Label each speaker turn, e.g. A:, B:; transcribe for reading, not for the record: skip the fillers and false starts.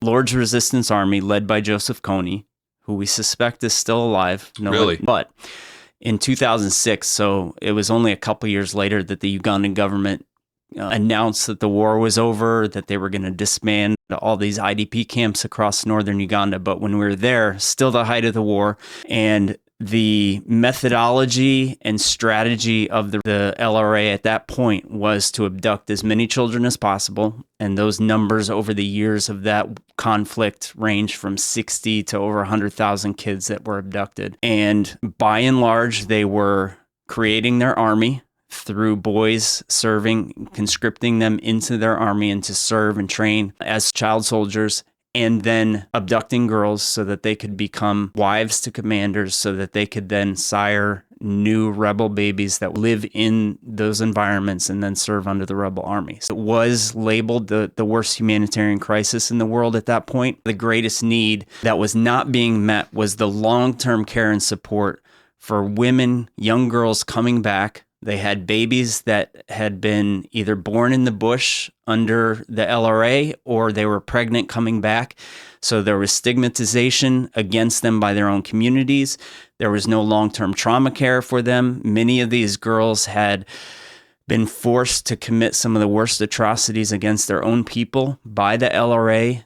A: Lord's Resistance Army led by Joseph Kony, who we suspect is still alive.
B: Really?
A: But in 2006, so it was only a couple years later that the Ugandan government announced that the war was over, that they were going to disband all these IDP camps across northern Uganda. But when we were there, still the height of the war, and the methodology and strategy of the LRA at that point was to abduct as many children as possible. And those numbers over the years of that conflict range from 60 to over 100,000 kids that were abducted. And by and large, they were creating their army through boys serving, conscripting them into their army and to serve and train as child soldiers, and then abducting girls so that they could become wives to commanders, so that they could then sire new rebel babies that live in those environments and then serve under the rebel army. So it was labeled the worst humanitarian crisis in the world at that point. The greatest need that was not being met was the long-term care and support for women, young girls coming back. They had babies that had been either born in the bush under the LRA or they were pregnant coming back. So there was stigmatization against them by their own communities. There was no long-term trauma care for them. Many of these girls had been forced to commit some of the worst atrocities against their own people by the LRA.